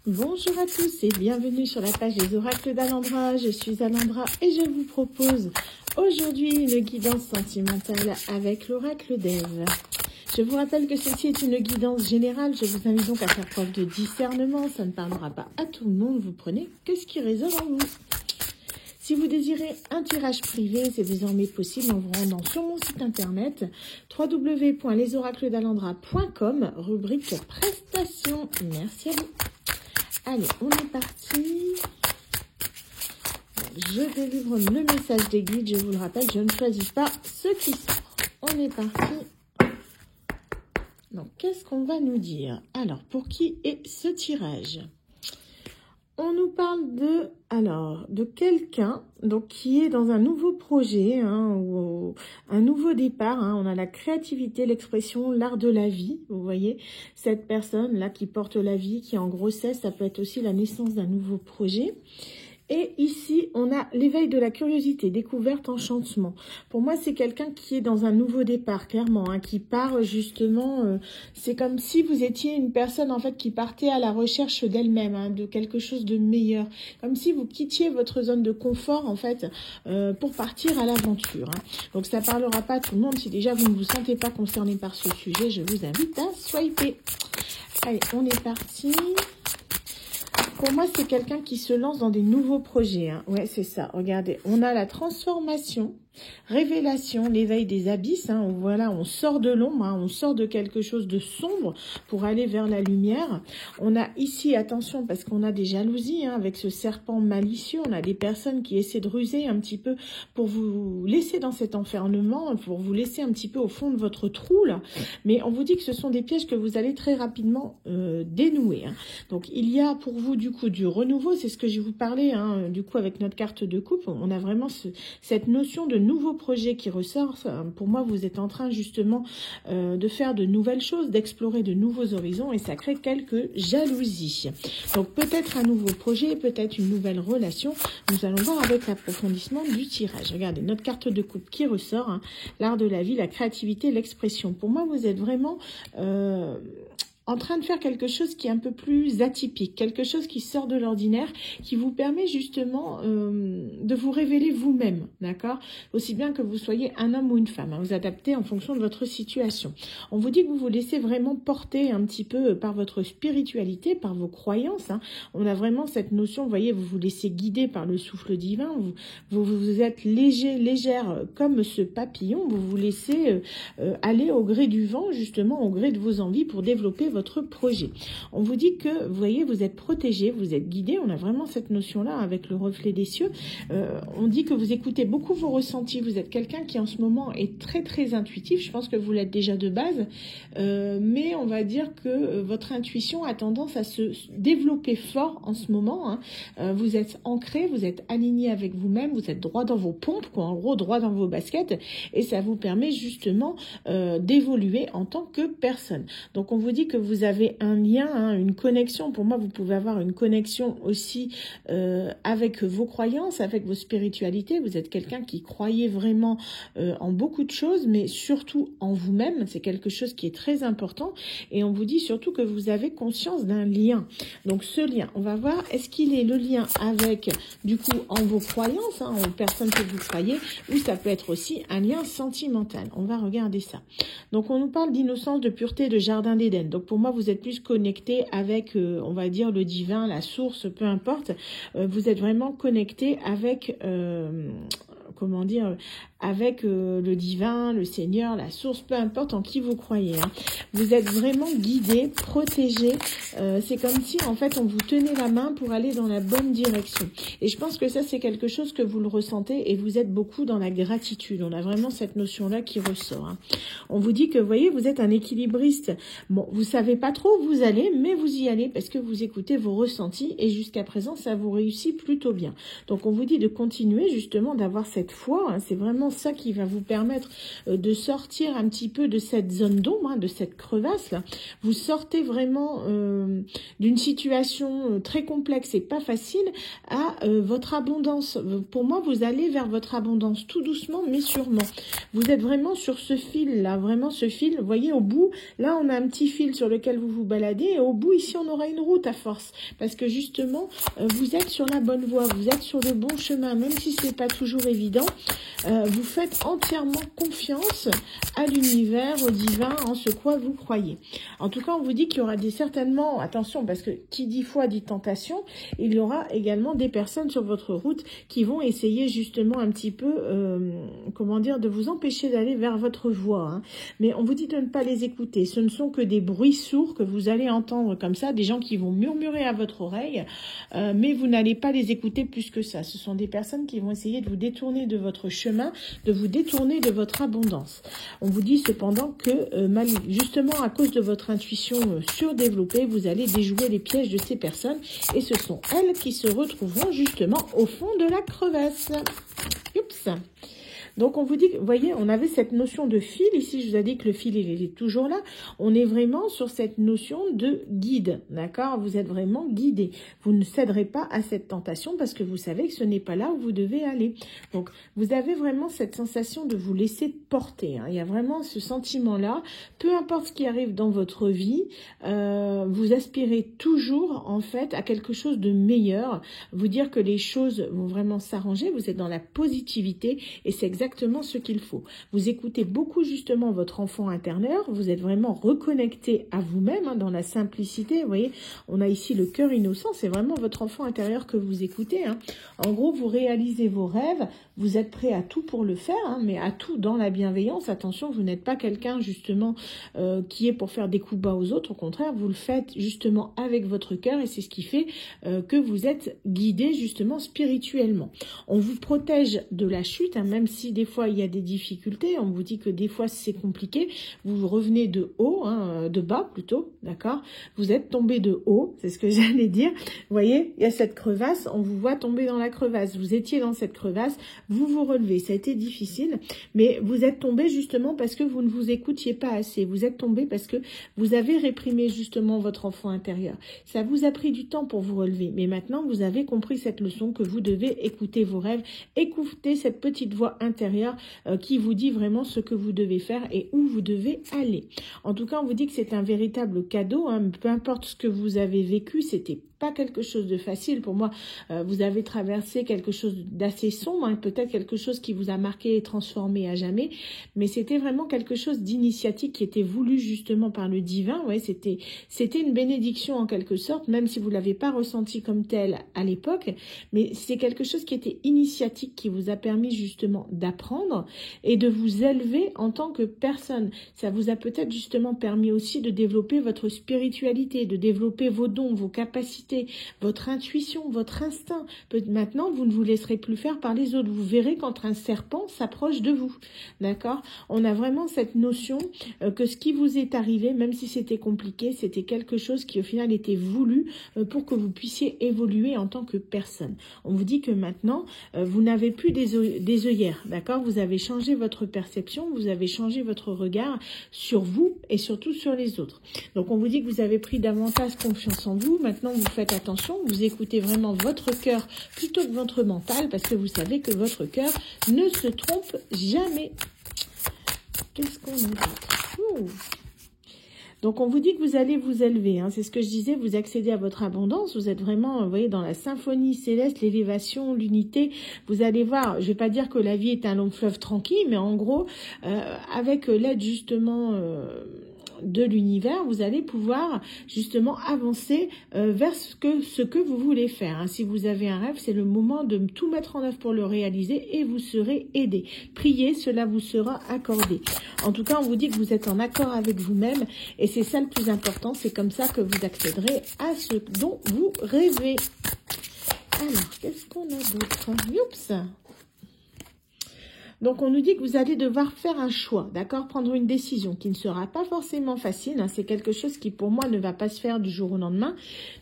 Bonjour à tous et bienvenue sur la page des oracles d'Alendra. Je suis Alendra et je vous propose aujourd'hui une guidance sentimentale avec l'oracle d'Ève. Je vous rappelle que ceci est une guidance générale. Je vous invite donc à faire preuve de discernement. Ça ne parlera pas à tout le monde. Vous prenez que ce qui résonne en vous. Si vous désirez un tirage privé, c'est désormais possible en vous rendant sur mon site internet www.lesoracledalendra.com, rubrique prestations. Merci à vous. Allez, on est parti. Je délivre le message des guides. Je vous le rappelle, je ne choisis pas ce qui sort. On est parti. Donc, qu'est-ce qu'on va nous dire? Alors, pour qui est ce tirage? On nous parle de quelqu'un donc qui est dans un nouveau projet ou un nouveau départ. On a la créativité, l'expression, l'art de la vie. Vous voyez, cette personne là qui porte la vie, qui est en grossesse, ça peut être aussi la naissance d'un nouveau projet. Et ici, on a l'éveil de la curiosité, découverte, enchantement. Pour moi, c'est quelqu'un qui est dans un nouveau départ, clairement, qui part justement... c'est comme si vous étiez une personne, en fait, qui partait à la recherche d'elle-même, de quelque chose de meilleur. Comme si vous quittiez votre zone de confort, en fait, pour partir à l'aventure. Donc, ça ne parlera pas à tout le monde. Si déjà vous ne vous sentez pas concerné par ce sujet, je vous invite à swiper. Allez, on est parti. Pour moi, c'est quelqu'un qui se lance dans des nouveaux projets. Ouais, c'est ça. Regardez, on a la transformation, révélation, l'éveil des abysses. Où, voilà, on sort de l'ombre, on sort de quelque chose de sombre pour aller vers la lumière. On a ici, attention, parce qu'on a des jalousies avec ce serpent malicieux. On a des personnes qui essaient de ruser un petit peu pour vous laisser dans cet enfermement, pour vous laisser un petit peu au fond de votre trou, là. Mais on vous dit que ce sont des pièges que vous allez très rapidement dénouer. Donc, il y a pour vous, du coup, du renouveau. C'est ce que je vous parlais, du coup, avec notre carte de coupe. On a vraiment cette notion de nouveau projet qui ressort. Pour moi, vous êtes en train, justement, de faire de nouvelles choses, d'explorer de nouveaux horizons, et ça crée quelques jalousies. Donc, peut-être un nouveau projet, peut-être une nouvelle relation. Nous allons voir avec l'approfondissement du tirage. Regardez, notre carte de coupe qui ressort, l'art de la vie, la créativité, l'expression. Pour moi, vous êtes vraiment... en train de faire quelque chose qui est un peu plus atypique, quelque chose qui sort de l'ordinaire, qui vous permet justement de vous révéler vous-même, d'accord? Aussi bien que vous soyez un homme ou une femme, vous adaptez en fonction de votre situation. On vous dit que vous vous laissez vraiment porter un petit peu par votre spiritualité, par vos croyances. On a vraiment cette notion, vous voyez, vous vous laissez guider par le souffle divin, vous êtes léger, légère comme ce papillon, vous vous laissez aller au gré du vent, justement au gré de vos envies pour développer votre projet. On vous dit que, vous voyez, vous êtes protégé, vous êtes guidé. On a vraiment cette notion-là avec le reflet des cieux. On dit que vous écoutez beaucoup vos ressentis. Vous êtes quelqu'un qui, en ce moment, est très, très intuitif. Je pense que vous l'êtes déjà de base. Mais on va dire que votre intuition a tendance à se développer fort en ce moment. Vous êtes ancré, vous êtes aligné avec vous-même, vous êtes droit dans vos pompes, en gros, droit dans vos baskets. Et ça vous permet justement d'évoluer en tant que personne. Donc, on vous dit que vous avez un lien, une connexion. Pour moi, vous pouvez avoir une connexion aussi avec vos croyances, avec vos spiritualités. Vous êtes quelqu'un qui croyait vraiment en beaucoup de choses, mais surtout en vous-même. C'est quelque chose qui est très important. Et on vous dit surtout que vous avez conscience d'un lien. Donc, ce lien, on va voir, est-ce qu'il est le lien avec, du coup, en vos croyances, aux personnes que vous croyez, ou ça peut être aussi un lien sentimental. On va regarder ça. Donc, on nous parle d'innocence, de pureté, de jardin d'Éden. Donc, pour moi, vous êtes plus connecté avec, on va dire, le divin, la source, peu importe. Vous êtes vraiment connecté avec... comment dire, avec le divin, le Seigneur, la source, peu importe en qui vous croyez. Vous êtes vraiment guidé, protégé. C'est comme si, en fait, on vous tenait la main pour aller dans la bonne direction. Et je pense que ça, c'est quelque chose que vous le ressentez et vous êtes beaucoup dans la gratitude. On a vraiment cette notion-là qui ressort. On vous dit que, vous voyez, vous êtes un équilibriste. Bon, vous savez pas trop où vous allez, mais vous y allez parce que vous écoutez vos ressentis et jusqu'à présent, ça vous réussit plutôt bien. Donc, on vous dit de continuer, justement, d'avoir cette foi. C'est vraiment ça qui va vous permettre de sortir un petit peu de cette zone d'ombre, hein, de cette crevasse là. Vous sortez vraiment d'une situation très complexe et pas facile à votre abondance. Pour moi, vous allez vers votre abondance tout doucement mais sûrement. Vous êtes vraiment sur ce fil là, vraiment ce fil. Vous voyez au bout, là on a un petit fil sur lequel vous vous baladez et au bout ici on aura une route à force parce que justement vous êtes sur la bonne voie, vous êtes sur le bon chemin, même si ce n'est pas toujours évident. Vous faites entièrement confiance à l'univers, au divin, en ce quoi vous croyez. En tout cas, on vous dit qu'il y aura certainement, attention, parce que qui dit foi dit tentation, il y aura également des personnes sur votre route qui vont essayer justement un petit peu, comment dire, de vous empêcher d'aller vers votre voie. Hein. Mais on vous dit de ne pas les écouter. Ce ne sont que des bruits sourds que vous allez entendre comme ça, des gens qui vont murmurer à votre oreille, mais vous n'allez pas les écouter plus que ça. Ce sont des personnes qui vont essayer de vous détourner de votre chemin, de vous détourner de votre abondance. On vous dit cependant que justement à cause de votre intuition surdéveloppée, vous allez déjouer les pièges de ces personnes et ce sont elles qui se retrouveront justement au fond de la crevasse. Oups. Donc on vous dit, vous voyez, on avait cette notion de fil, ici je vous ai dit que le fil il est toujours là, on est vraiment sur cette notion de guide, d'accord? Vous êtes vraiment guidé, vous ne céderez pas à cette tentation parce que vous savez que ce n'est pas là où vous devez aller. Donc vous avez vraiment cette sensation de vous laisser porter, hein. Il y a vraiment ce sentiment-là, peu importe ce qui arrive dans votre vie, vous aspirez toujours en fait à quelque chose de meilleur, vous dire que les choses vont vraiment s'arranger, vous êtes dans la positivité et c'est exactement ce qu'il faut. Vous écoutez beaucoup justement votre enfant intérieur, vous êtes vraiment reconnecté à vous-même hein, dans la simplicité. Vous voyez, on a ici le cœur innocent, c'est vraiment votre enfant intérieur que vous écoutez. Hein. En gros, vous réalisez vos rêves, vous êtes prêt à tout pour le faire, hein, mais à tout dans la bienveillance. Attention, vous n'êtes pas quelqu'un justement qui est pour faire des coups bas aux autres. Au contraire, vous le faites justement avec votre cœur et c'est ce qui fait que vous êtes guidé justement spirituellement. On vous protège de la chute, hein, même si des fois il y a des difficultés, on vous dit que des fois c'est compliqué, vous revenez de haut, hein, de bas plutôt, d'accord? Vous êtes tombé de haut, c'est ce que j'allais dire. Vous voyez, il y a cette crevasse, on vous voit tomber dans la crevasse, vous étiez dans cette crevasse, vous vous relevez, ça a été difficile, mais vous êtes tombé justement parce que vous ne vous écoutiez pas assez, vous êtes tombé parce que vous avez réprimé justement votre enfant intérieur. Ça vous a pris du temps pour vous relever, mais maintenant vous avez compris cette leçon que vous devez écouter vos rêves, écouter cette petite voix intérieure qui vous dit vraiment ce que vous devez faire et où vous devez aller. En tout cas, on vous dit que c'est un véritable cadeau, hein, peu importe ce que vous avez vécu, c'était pas quelque chose de facile. Pour moi, vous avez traversé quelque chose d'assez sombre, hein, peut-être quelque chose qui vous a marqué et transformé à jamais, mais c'était vraiment quelque chose d'initiatique qui était voulu justement par le divin. Ouais, c'était une bénédiction en quelque sorte, même si vous l'avez pas ressenti comme tel à l'époque, mais c'est quelque chose qui était initiatique, qui vous a permis justement d'apprendre et de vous élever en tant que personne. Ça vous a peut-être justement permis aussi de développer votre spiritualité, de développer vos dons, vos capacités, votre intuition, votre instinct. Maintenant, vous ne vous laisserez plus faire par les autres. Vous verrez quand un serpent s'approche de vous. D'accord? On a vraiment cette notion que ce qui vous est arrivé, même si c'était compliqué, c'était quelque chose qui au final était voulu pour que vous puissiez évoluer en tant que personne. On vous dit que maintenant, vous n'avez plus des œillères. D'accord? Vous avez changé votre perception, vous avez changé votre regard sur vous et surtout sur les autres. Donc, on vous dit que vous avez pris davantage confiance en vous. Maintenant, vous faites attention, vous écoutez vraiment votre cœur plutôt que votre mental parce que vous savez que votre cœur ne se trompe jamais. Qu'est-ce qu'on a d'autre? Donc, on vous dit que vous allez vous élever. Hein. C'est ce que je disais, vous accédez à votre abondance. Vous êtes vraiment, vous voyez, dans la symphonie céleste, l'élévation, l'unité. Vous allez voir, je ne vais pas dire que la vie est un long fleuve tranquille, mais en gros, avec l'aide justement de l'univers, vous allez pouvoir justement avancer vers ce que vous voulez faire. Hein. Si vous avez un rêve, c'est le moment de tout mettre en œuvre pour le réaliser et vous serez aidé. Priez, cela vous sera accordé. En tout cas, on vous dit que vous êtes en accord avec vous-même et c'est ça le plus important. C'est comme ça que vous accéderez à ce dont vous rêvez. Alors, qu'est-ce qu'on a d'autre? Youps! Donc, on nous dit que vous allez devoir faire un choix, d'accord? Prendre une décision qui ne sera pas forcément facile. Hein, c'est quelque chose qui, pour moi, ne va pas se faire du jour au lendemain.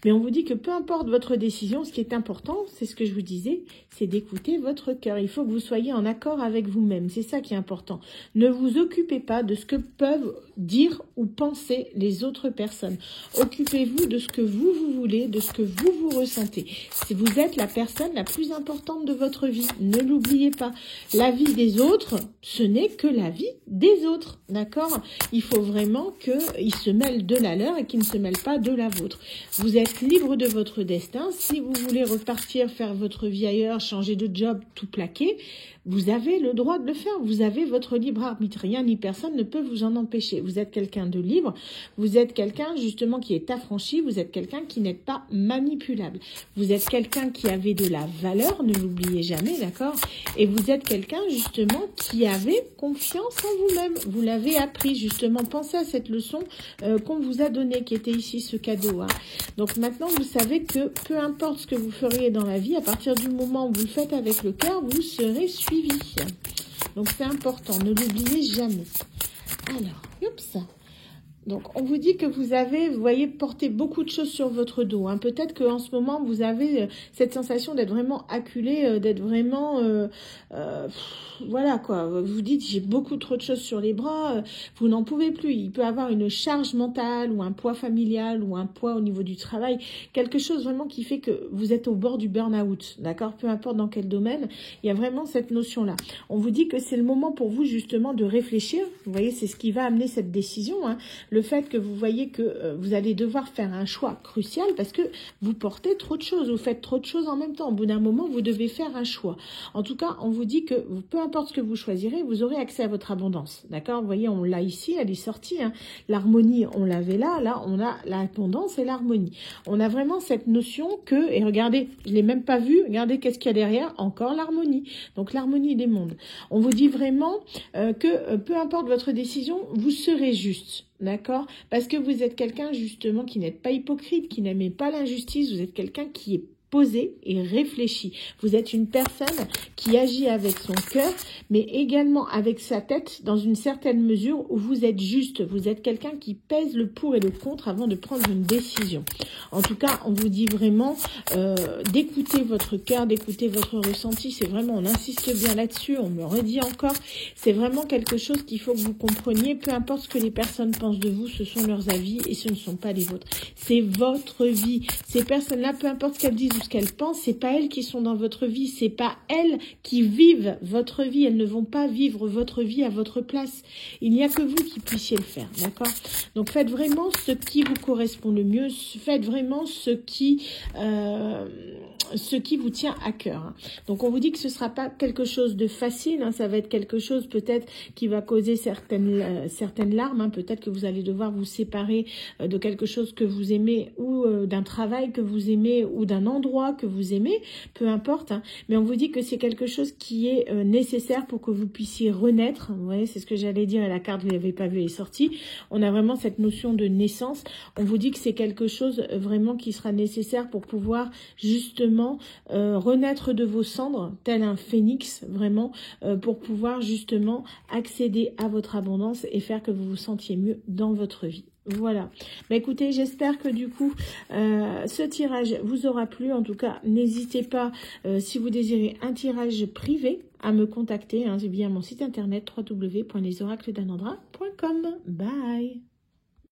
Mais on vous dit que peu importe votre décision, ce qui est important, c'est ce que je vous disais, c'est d'écouter votre cœur. Il faut que vous soyez en accord avec vous-même. C'est ça qui est important. Ne vous occupez pas de ce que peuvent dire ou penser les autres personnes. Occupez-vous de ce que vous voulez, de ce que vous ressentez. Si vous êtes la personne la plus importante de votre vie, ne l'oubliez pas. La vie des autres, ce n'est que la vie des autres, d'accord? Il faut vraiment qu'ils se mêlent de la leur et qu'ils ne se mêlent pas de la vôtre. Vous êtes libre de votre destin. Si vous voulez repartir, faire votre vie ailleurs, changer de job, tout plaquer, vous avez le droit de le faire. Vous avez votre libre arbitre. Rien ni personne ne peut vous en empêcher. Vous êtes quelqu'un de libre. Vous êtes quelqu'un justement qui est affranchi. Vous êtes quelqu'un qui n'est pas manipulable. Vous êtes quelqu'un qui avait de la valeur, ne l'oubliez jamais, d'accord? Et vous êtes quelqu'un justement qui avait confiance en vous-même. Vous l'avez appris justement. Pensez à cette leçon qu'on vous a donnée, qui était ici ce cadeau. Hein. Donc maintenant, vous savez que peu importe ce que vous feriez dans la vie, à partir du moment où vous le faites avec le cœur, vous serez suivi. Donc c'est important, ne l'oubliez jamais. Alors, oups. Donc, on vous dit que vous avez, vous voyez, porté beaucoup de choses sur votre dos. Hein. Peut-être qu'en ce moment, vous avez cette sensation d'être vraiment acculé, d'être vraiment... voilà, quoi. Vous vous dites, j'ai beaucoup trop de choses sur les bras, vous n'en pouvez plus. Il peut y avoir une charge mentale ou un poids familial ou un poids au niveau du travail. Quelque chose vraiment qui fait que vous êtes au bord du burn-out, d'accord? Peu importe dans quel domaine, il y a vraiment cette notion-là. On vous dit que c'est le moment pour vous, justement, de réfléchir. Vous voyez, c'est ce qui va amener cette décision, hein. Le fait que vous voyez que vous allez devoir faire un choix crucial parce que vous portez trop de choses, vous faites trop de choses en même temps. Au bout d'un moment, vous devez faire un choix. En tout cas, on vous dit que peu importe ce que vous choisirez, vous aurez accès à votre abondance. D'accord? Vous voyez, on l'a ici, elle est sortie. Hein. L'harmonie, on l'avait là. Là, on a l'abondance et l'harmonie. On a vraiment cette notion que, et regardez, je ne l'ai même pas vu, regardez qu'est-ce qu'il y a derrière, encore l'harmonie. Donc, l'harmonie des mondes. On vous dit vraiment que peu importe votre décision, vous serez juste. D'accord? Parce que vous êtes quelqu'un justement qui n'êtes pas hypocrite, qui n'aimez pas l'injustice, vous êtes quelqu'un qui est posé et réfléchi. Vous êtes une personne qui agit avec son cœur, mais également avec sa tête dans une certaine mesure où vous êtes juste. Vous êtes quelqu'un qui pèse le pour et le contre avant de prendre une décision. En tout cas, on vous dit vraiment d'écouter votre cœur, d'écouter votre ressenti. C'est vraiment, on insiste bien là-dessus, on me redit encore. C'est vraiment quelque chose qu'il faut que vous compreniez. Peu importe ce que les personnes pensent de vous, ce sont leurs avis et ce ne sont pas les vôtres. C'est votre vie. Ces personnes-là, peu importe ce qu'elles disent ou ce qu'elles pensent, c'est pas elles qui sont dans votre vie, c'est pas elles qui vivent votre vie, elles ne vont pas vivre votre vie à votre place. Il n'y a que vous qui puissiez le faire, d'accord? Donc faites vraiment ce qui vous correspond le mieux, faites vraiment ce qui vous tient à cœur. Hein. Donc on vous dit que ce sera pas quelque chose de facile, hein, ça va être quelque chose peut-être qui va causer certaines larmes, hein. Peut-être que vous allez devoir vous séparer de quelque chose que vous aimez ou d'un travail que vous aimez ou d'un endroit que vous aimez, peu importe, hein, mais on vous dit que c'est quelque chose qui est nécessaire pour que vous puissiez renaître. Vous voyez, c'est ce que j'allais dire, et la carte, vous ne l'avez pas vue, elle est sortie. On a vraiment cette notion de naissance. On vous dit que c'est quelque chose vraiment qui sera nécessaire pour pouvoir justement renaître de vos cendres, tel un phénix, vraiment, pour pouvoir justement accéder à votre abondance et faire que vous vous sentiez mieux dans votre vie. Voilà. Bah, écoutez, j'espère que du coup, ce tirage vous aura plu. En tout cas, n'hésitez pas, si vous désirez un tirage privé, à me contacter. Hein, via mon site internet www.lesoracledanandra.com. Bye.